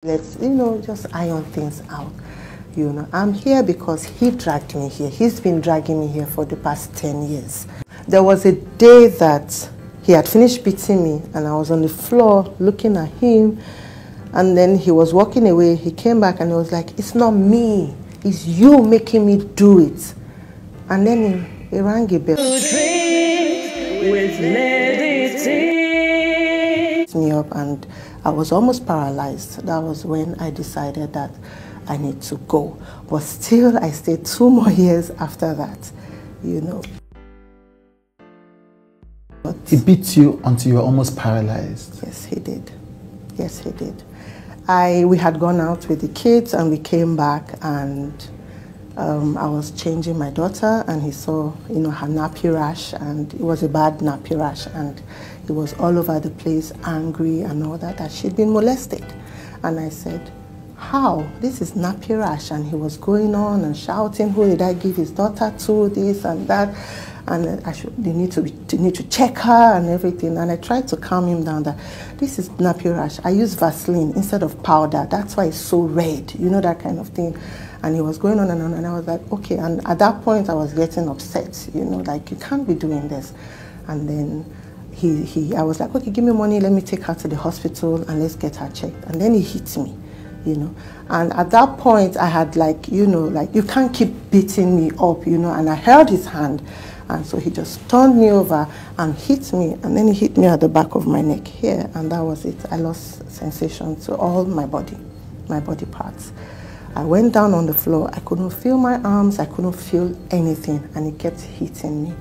Let's, just iron things out. I'm here because he dragged me here. He's been dragging me here for the past 10 years. There was a day that he had finished beating me and I was on the floor looking at him, and then he was walking away. He came back and he was like, "It's not me, it's you making me do it." And then he rang a bell. Me up and I was almost paralyzed. That was when I decided that I need to go. But still, I stayed 2 more years after that, But he beat you until you were almost paralyzed? Yes, he did. Yes, he did. We had gone out with the kids and we came back, and I was changing my daughter and he saw, her nappy rash, and it was a bad nappy rash, and he was all over the place, angry and all that she'd been molested. And I said, "How? This is nappy rash." And he was going on and shouting, "Who did I give his daughter to, this and that, and they need to check her and everything." And I tried to calm him down that this is nappy rash. I use Vaseline instead of powder. That's why it's so red, that kind of thing. And he was going on, and I was like, okay. And at that point, I was getting upset, like, you can't be doing this. And then I was like, okay, give me money, let me take her to the hospital and let's get her checked. And then he hit me, And at that point, I had like, you can't keep beating me up, And I held his hand. And so he just turned me over and hit me. And then he hit me at the back of my neck here. And that was it. I lost sensation to all my body parts. I went down on the floor. I couldn't feel my arms. I couldn't feel anything. And he kept hitting me.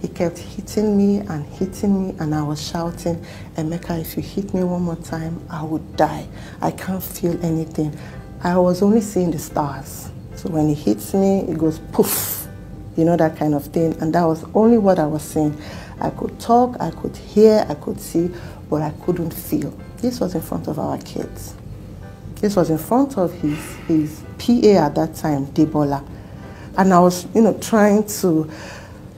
He kept hitting me, and I was shouting, "Emeka, if you hit me one more time, I would die. I can't feel anything." I was only seeing the stars. So when he hits me, it goes poof, that kind of thing. And that was only what I was seeing. I could talk, I could hear, I could see, but I couldn't feel. This was in front of our kids. This was in front of his PA at that time, Debola. And I was, trying to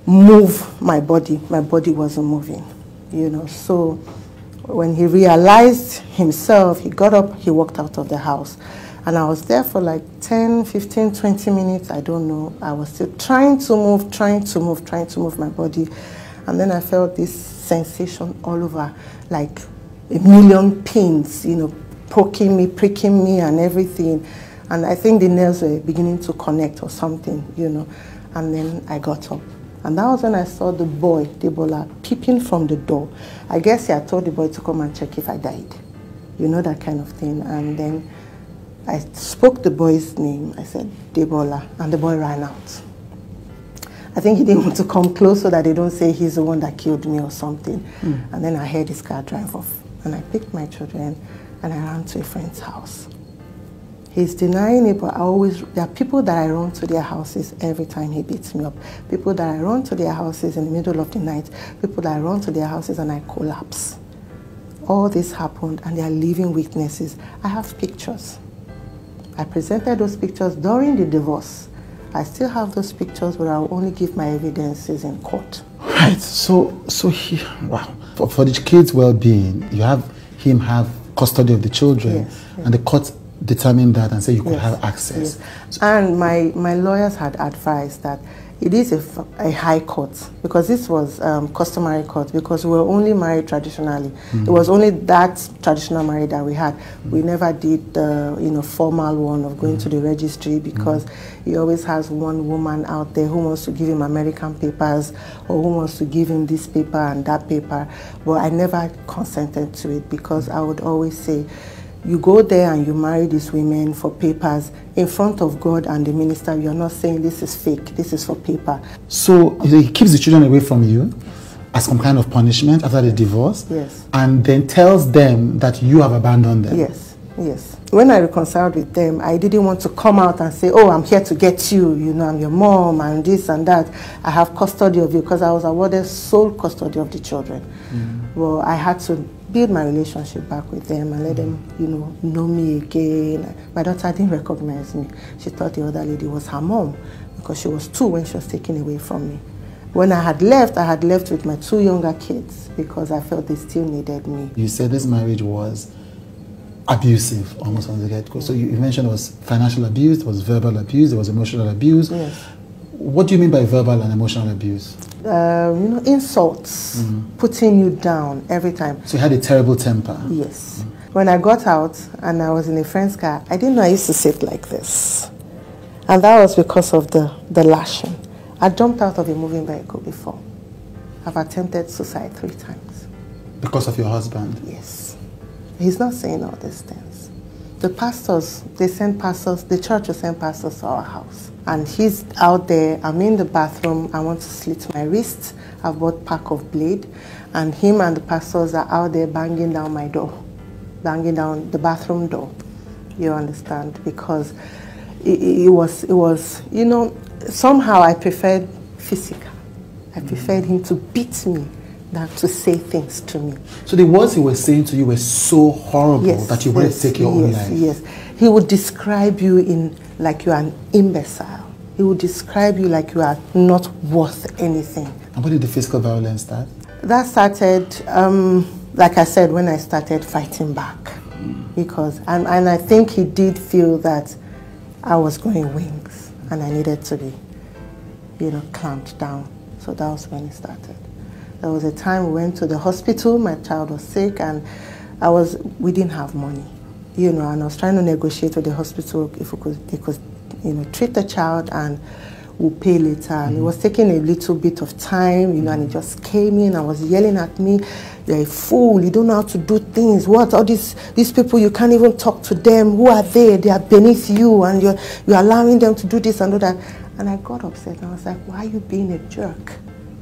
move my body. My body wasn't moving, So when he realized himself, he got up, he walked out of the house. And I was there for like 10, 15, 20 minutes, I don't know. I was still trying to move my body. And then I felt this sensation all over, like a million pins, poking me, pricking me and everything. And I think the nerves were beginning to connect or something, And then I got up. And that was when I saw the boy, Debola, peeping from the door. I guess he had told the boy to come and check if I died. That kind of thing. And then I spoke the boy's name. I said, "Debola," and the boy ran out. I think he didn't want to come close so that they don't say he's the one that killed me or something. And then I heard his car drive off. And I picked my children and I ran to a friend's house. He's denying it, but there are people that I run to their houses every time he beats me up. People that I run to their houses in the middle of the night. People that I run to their houses and I collapse. All this happened and they are living witnesses. I have pictures. I presented those pictures during the divorce. I still have those pictures, but I'll only give my evidences in court. Right, so wow. For the kids' well-being, you have him have custody of the children, yes. And the court determined that and said you could have access. Yes. And my lawyers had advised that it is a high court, because this was customary court, because we were only married traditionally. It was only that traditional marriage that we had. We never did the formal one of going to the registry, because he always has one woman out there who wants to give him American papers or who wants to give him this paper and that paper. But I never consented to it, because I would always say, you go there and you marry these women for papers in front of God and the minister. You're not saying this is fake, this is for paper. So he keeps the children away from you as some kind of punishment after the divorce? Yes. And then tells them that you have abandoned them? Yes, yes. When I reconciled with them, I didn't want to come out and say, "Oh, I'm here to get you, I'm your mom and this and that. I have custody of you," because I was awarded sole custody of the children. Well, I had to build my relationship back with them and let them, know me again. My daughter didn't recognize me. She thought the other lady was her mom, because she was 2 when she was taken away from me. When I had left with my 2 younger kids, because I felt they still needed me. You said this marriage was abusive almost from the get-go. So you mentioned it was financial abuse, there was verbal abuse, there was emotional abuse. Yes. What do you mean by verbal and emotional abuse? Insults, putting you down every time. So you had a terrible temper? Yes. When I got out and I was in a friend's car, I didn't know I used to sit like this. And that was because of the lashing. I jumped out of a moving vehicle before. I've attempted suicide 3 times. Because of your husband? Yes. He's not saying all these things. The pastors, they send pastors, the church will send pastors to our house. And he's out there, I'm in the bathroom, I want to slit my wrist. I've bought pack of blade. And him and the pastors are out there banging down my door, banging down the bathroom door. You understand? Because it was, you know, somehow I preferred physical. I preferred him to beat me than to say things to me. So the words he was saying to you were so horrible that you wanted to take your own life? Yes. He would describe you in like you are an imbecile. He would describe you like you are not worth anything. And when did the physical violence start? That started, like I said, when I started fighting back. Because, and I think he did feel that I was growing wings and I needed to be, you know, clamped down. So that was when it started. There was a time we went to the hospital, my child was sick, and we didn't have money, you know, and I was trying to negotiate with the hospital if they could, you know, treat the child and we'll pay later. And it was taking a little bit of time, you know, and he just came in and was yelling at me, "You're a fool, you don't know how to do things. What, all these people, you can't even talk to them. Who are they? They are beneath you, and you're allowing them to do this and do that." And I got upset and I was like, "Why are you being a jerk?"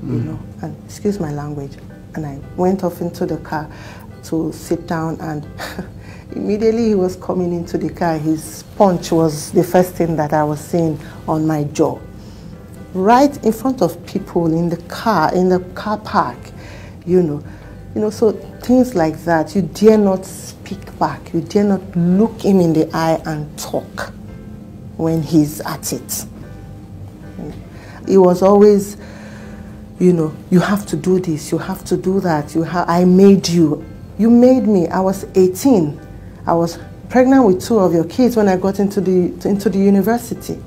You know, and excuse my language. And I went off into the car to sit down, and immediately he was coming into the car. His punch was the first thing that I was seeing on my jaw. Right in front of people in the car park, you know, so things like that. You dare not speak back. You dare not look him in the eye and talk when he's at it. It was always, you know, you have to do this, you have to do that, I made you. You made me. I was 18. I was pregnant with 2 of your kids when I got into the university.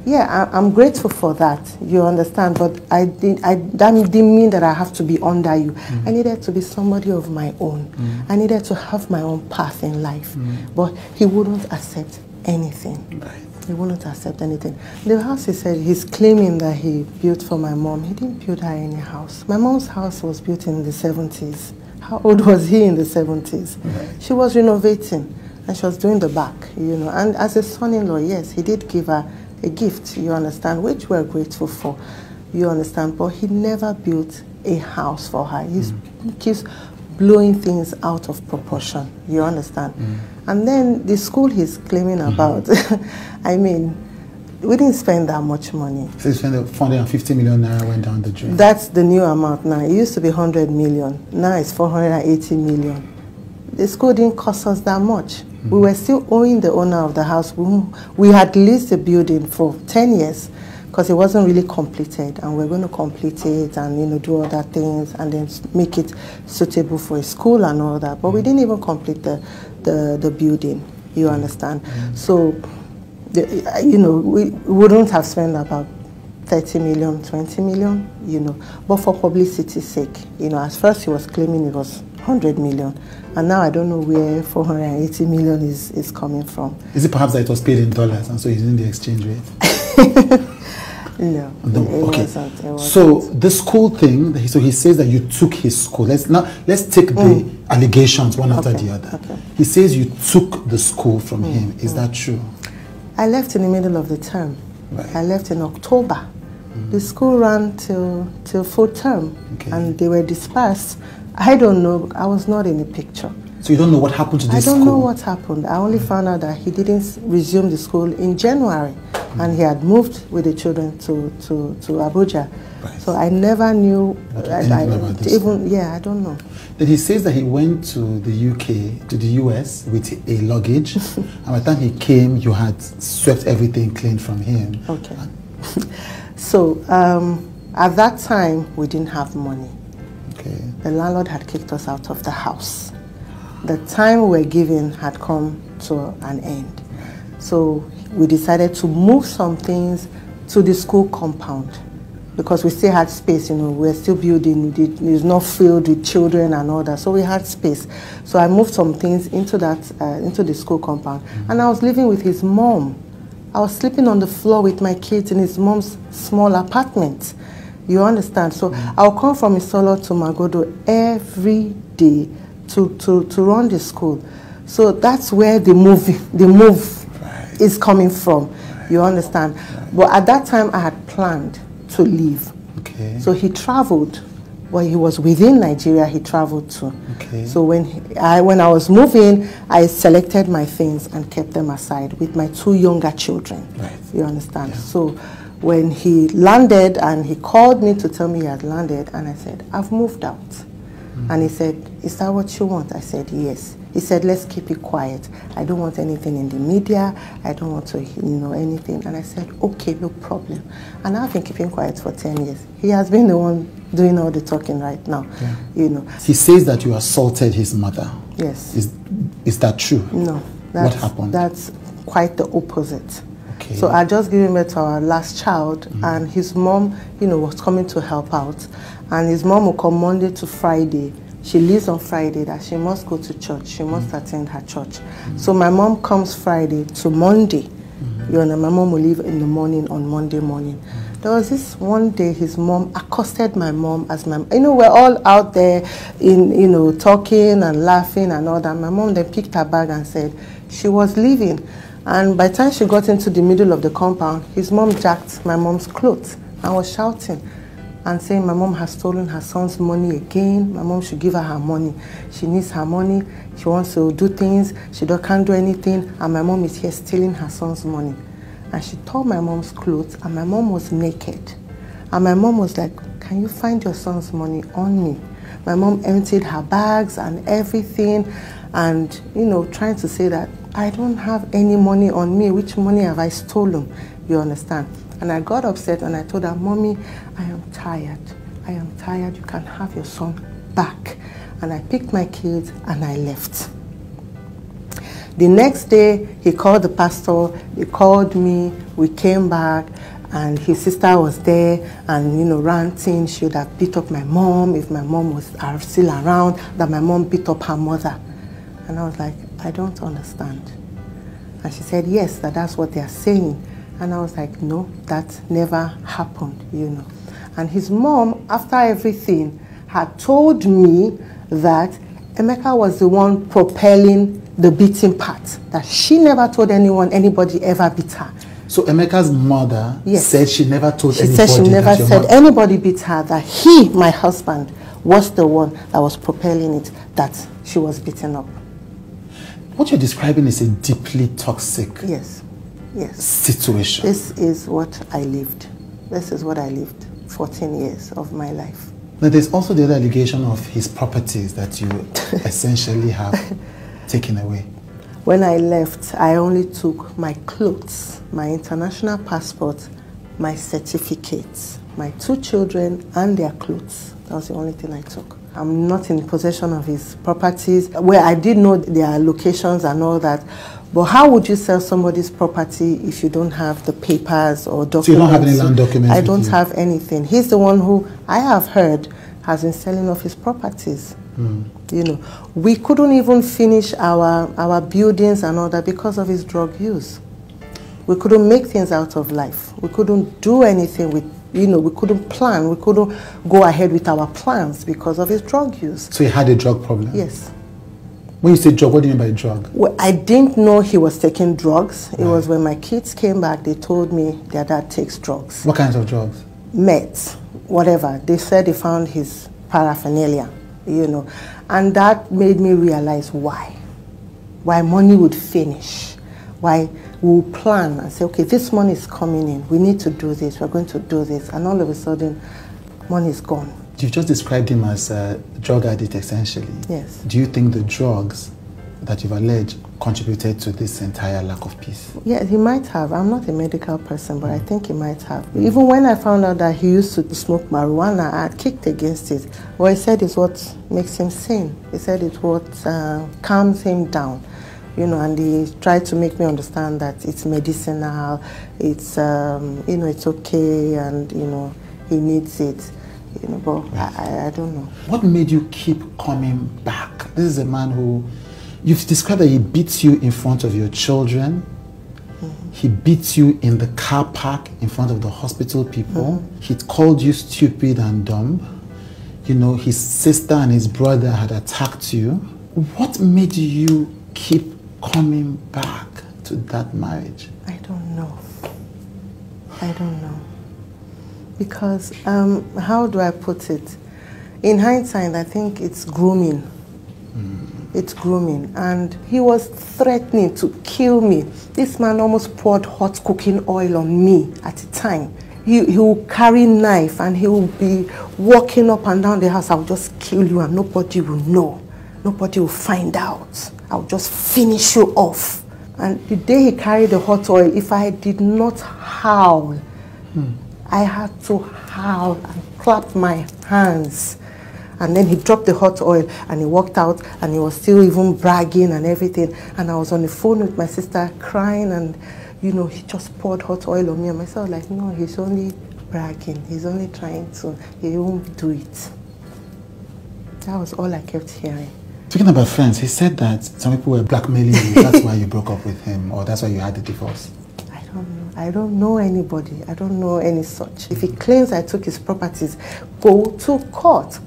Yeah, I'm grateful for that, you understand, but that didn't mean that I have to be under you. I needed to be somebody of my own. I needed to have my own path in life. But he wouldn't accept anything. Right. He wouldn't accept anything. The house, he said, he's claiming that he built for my mom. He didn't build her any house. My mom's house was built in the 70s. How old was he in the 70s? Right. She was renovating, and she was doing the back, you know. And as a son-in-law, yes, he did give her a gift, you understand, which we're grateful for, you understand. But he never built a house for her. He keeps blowing things out of proportion, you understand. And then the school he's claiming about, I mean, we didn't spend that much money. So you spent 450 million naira went down the drain. That's the new amount now. It used to be 100 million. Now it's 480 million. The school didn't cost us that much. We were still owing the owner of the house. We had leased the building for 10 years because it wasn't really completed, and we're going to complete it and, you know, do other things and then make it suitable for a school and all that. But we didn't even complete the building, you understand. So, you know, we wouldn't have spent about 30 million, 20 million, you know, but for publicity's sake, you know, at first he was claiming it was 100 million, and now I don't know where 480 million is coming from. Is it perhaps that it was paid in dollars and so he's in the exchange rate? No, okay. It wasn't. So the school thing, so he says that you took his school. Let's take the allegations one after the other. Okay. He says you took the school from him. Is that true? I left in the middle of the term. Right. I left in October. The school ran till full term, and they were dispersed. I don't know. I was not in the picture. So you don't know what happened to this school? I don't know what happened. I only found out that he didn't resume the school in January, and he had moved with the children to Abuja. Right. So I never knew. I don't know. Then he says that he went to the UK, to the US with a luggage, and by the time he came, you had swept everything clean from him. Okay. So at that time, we didn't have money. Okay. The landlord had kicked us out of the house. the time we were given had come to an end. So we decided to move some things to the school compound because we still had space, you know, we were still building, it was not filled with children and all that, so we had space. So I moved some things into into the school compound, and I was living with his mom. I was sleeping on the floor with my kids in his mom's small apartment. You understand? So I'll come from Isolo to Magodo every day to run the school. So that's where the move is coming from. You understand? But at that time, I had planned to leave. Okay. So he traveled. Well, he was within Nigeria, he traveled to. Okay. So when I was moving, I selected my things and kept them aside with my 2 younger children. Right. You understand? Yeah. So when he landed and he called me to tell me he had landed, and I said, I've moved out. And he said, is that what you want? I said, yes. He said, let's keep it quiet. I don't want anything in the media. I don't want to, you know, anything. And I said, okay, no problem. And I've been keeping quiet for 10 years. He has been the one doing all the talking right now, you know. He says that you assaulted his mother. Yes. Is that true? No. What happened? That's quite the opposite. Okay. So I just gave birth to our last child, and his mom, you know, was coming to help out. And his mom will come Monday to Friday. She leaves on Friday that she must go to church. She must attend her church. So my mom comes Friday to Monday. You know, my mom will leave in the morning on Monday morning. There was this one day his mom accosted my mom as my, you know, we're all out there in, you know, talking and laughing and all that. My mom then picked her bag and said she was leaving. And by the time she got into the middle of the compound, his mom jacked my mom's clothes and was shouting and saying my mom has stolen her son's money again. My mom should give her money. She needs her money. She wants to do things. She can't do anything. And my mom is here stealing her son's money. And she tore my mom's clothes, and my mom was naked. And my mom was like, can you find your son's money on me? My mom emptied her bags and everything, and, you know, trying to say that I don't have any money on me. Which money have I stolen? You understand? And I got upset and I told her, Mommy, I am tired. I am tired. You can have your son back. And I picked my kids and I left. The next day, he called the pastor, he called me, we came back, and his sister was there and, you know, ranting. She would have beat up my mom if my mom was still around, that my mom beat up her mother. And I was like, I don't understand. And she said, yes, that's what they are saying. And I was like, no, that never happened, you know. And his mom, after everything, had told me that Emeka was the one propelling the beating part, that she never told anybody ever beat her. So Emeka's mother said she never told anybody. She said she never said anybody beat her, that he, my husband, was the one that was propelling it, that she was beaten up. What you're describing is a deeply toxic situation. This is what I lived. This is what I lived 14 years of my life. Now there's also the other allegation of his properties that you essentially have taken away. When I left, I only took my clothes, my international passport, my certificates, my 2 children and their clothes. That was the only thing I took. I'm not in possession of his properties, where I did know their locations and all that. But how would you sell somebody's property if you don't have the papers or documents? So you don't have any land documents? I don't have anything. He's the one who, I have heard, has been selling off his properties. You know, we couldn't even finish our buildings and all that because of his drug use. We couldn't make things out of life. We couldn't do anything with, you know, we couldn't plan. We couldn't go ahead with our plans because of his drug use. So he had a drug problem? Yes. When you say drug, what do you mean by drug? Well, I didn't know he was taking drugs. It was when my kids came back, they told me their dad takes drugs. What kinds of drugs? Meds, whatever. They said they found his paraphernalia, you know. And that made me realize why money would finish, why we'll plan and say, okay, this money is coming in, we need to do this, we're going to do this, and all of a sudden, money is gone. You just described him as a drug addict, essentially. Yes. Do you think the drugs that you've alleged contributed to this entire lack of peace? Yeah, he might have. I'm not a medical person, but I think he might have. Even when I found out that he used to smoke marijuana, I had kicked against it. What he said is what makes him sane. He said it's what calms him down. You know, and he tried to make me understand that it's medicinal, it's, you know, it's okay, and, you know, he needs it. You know, but I don't know. What made you keep coming back? This is a man who, you've described that he beats you in front of your children. He beats you in the car park in front of the hospital people. He called you stupid and dumb. You know, his sister and his brother had attacked you. What made you keep coming back to that marriage? I don't know. I don't know. Because, how do I put it? In hindsight, I think it's grooming. It's grooming. And he was threatening to kill me. This man almost poured hot cooking oil on me at the time. He will carry knife and he will be walking up and down the house. I'll just kill you and nobody will know. Nobody will find out. I'll just finish you off. And the day he carried the hot oil, if I did not howl, I had to howl and clap my hands. And then he dropped the hot oil and he walked out and he was still even bragging and everything. And I was on the phone with my sister crying and, you know, he just poured hot oil on me. And myself like, no, he's only bragging. He's only trying to, he won't do it. That was all I kept hearing. Speaking about friends, he said that some people were blackmailing you. That's why you broke up with him, or that's why you had the divorce. I don't know anybody. I don't know any such. If he claims I took his properties, go to court.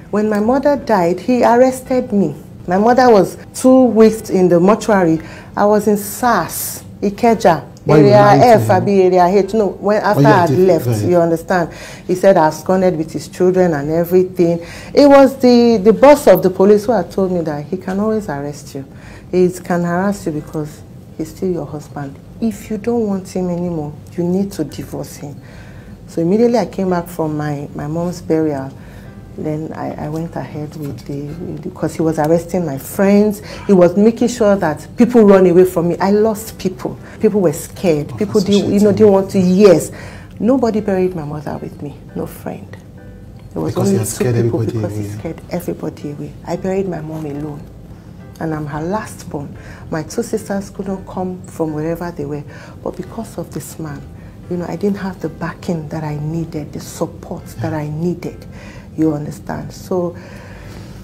When my mother died, he arrested me. My mother was 2 weeks in the mortuary. I was in SARS, Ikeja, Area F, Area H. No, after I had left, you understand. He said I absconded with his children and everything. It was the boss of the police who had told me that he can always arrest you. He can harass you because he's still your husband. If you don't want him anymore, you need to divorce him. So immediately I came back from my mom's burial. Then I went ahead with because he was arresting my friends. He was making sure that people run away from me. I lost people. People were scared. People didn't want to. Yes, nobody buried my mother with me. No friend. There was only 2 people because he scared everybody away. I buried my mom alone. And I'm her last born. My 2 sisters couldn't come from wherever they were. But because of this man, you know, I didn't have the backing that I needed, the support that I needed. You understand? So,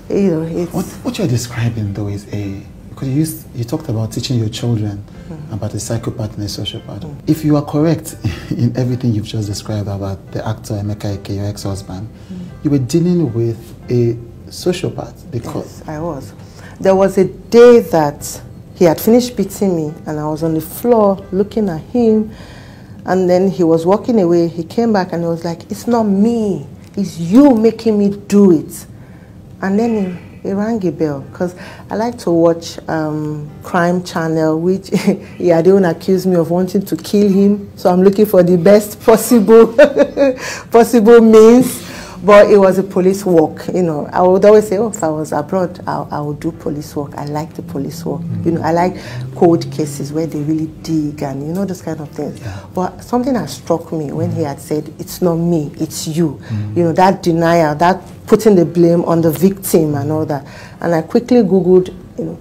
you know, it's... What you're describing, though, is because you talked about teaching your children about a psychopath and a sociopath. If you are correct in everything you've just described about the actor Emeka Ike, your ex-husband, you were dealing with a sociopath. Yes, I was. There was a day that he had finished beating me and I was on the floor looking at him, and then he was walking away. He came back and he was like, it's not me, it's you making me do it. And then he rang a bell because I like to watch Crime Channel, which he had even accused me of wanting to kill him. So I'm looking for the best possible possible means. But it was a police work, you know. I would always say, oh, if I was abroad, I would do police work. I like the police work. You know, I like cold cases where they really dig and, you know, those kind of things. But something that struck me when he had said, it's not me, it's you. You know, that denial, that putting the blame on the victim and all that. And I quickly Googled, you know,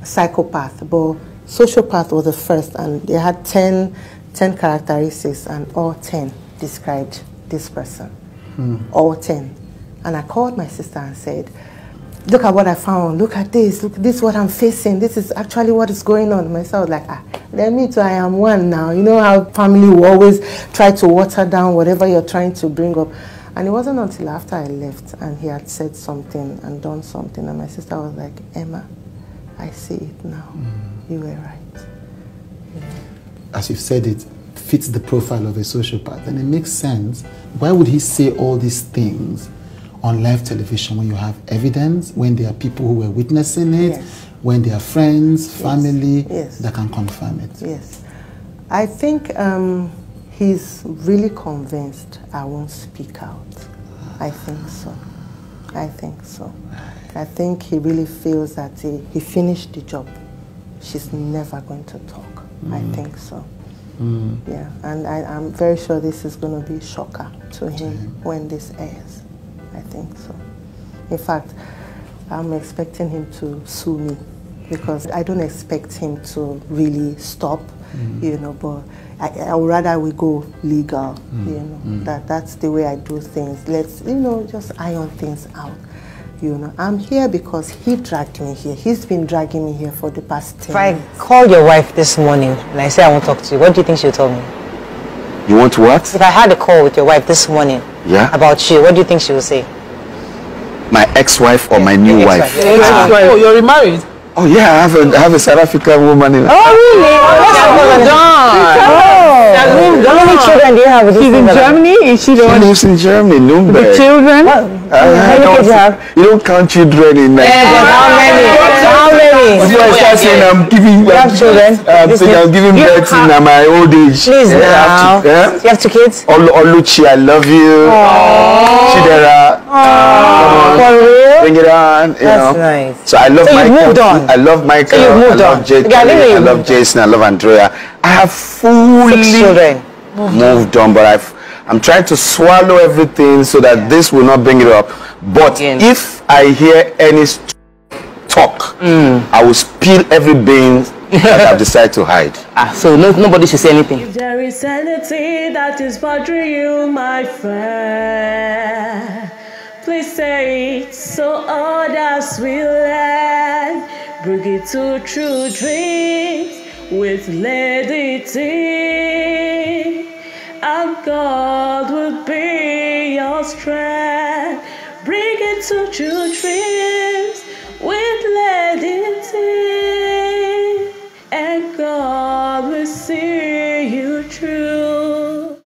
psychopath. But sociopath was the first, and they had 10 characteristics, and all 10 described this person. All 10. And I called my sister and said, look at what I found, look at this, look, this is what I'm facing, this is actually what is going on. Myself like, let me too, I am one now. You know how family will always try to water down whatever you're trying to bring up. And it wasn't until after I left and he had said something and done something, and my sister was like, Emma, I see it now. You were right. As you've said, it fits the profile of a sociopath, and it makes sense. Why would he say all these things on live television when you have evidence, when there are people who were witnessing it, when there are friends, family that can confirm it? Yes. I think he's really convinced I won't speak out. I think so. I think so. I think he really feels that he finished the job. She's never going to talk. I think so. Yeah, and I'm very sure this is going to be a shocker to him when this airs. I think so. In fact, I'm expecting him to sue me because I don't expect him to really stop, you know, but I would rather we go legal, you know. That's the way I do things. Let's, you know, just iron things out. You know, I'm here because he dragged me here. He's been dragging me here for the past 10 years. If I call your wife this morning and I say I won't talk to you, what do you think she'll tell me? You want what? If I had a call with your wife this morning about you, what do you think she will say? My ex-wife or my new wife? Oh, you're remarried? Oh yeah, I have a South African woman in. Oh really? How many children do you have with this? She's in Germany? Is she the one? She lives in Germany, Nuremberg. The children? How many kids do you have? You don't count children in Nigeria. How many? How many? You start saying I'm giving children? I'm giving birth in my old age. Please now. You have 2 kids? Oluchi, I love you. Chidera. For real? Bring it on. That's nice. So I love So you've moved on. I love Michael. I love Jake. I love Jason. I love Andrea. I have fully 6 children. moved on, but I'm trying to swallow everything so that this will not bring it up. But if I hear any talk, I will spill every bean that I've decided to hide. So nobody should say anything. If there is anything that is bothering you, my friend, please say it so others will learn. Bring it to true dreams with Lady T, and God will be your strength. Bring it to true dreams.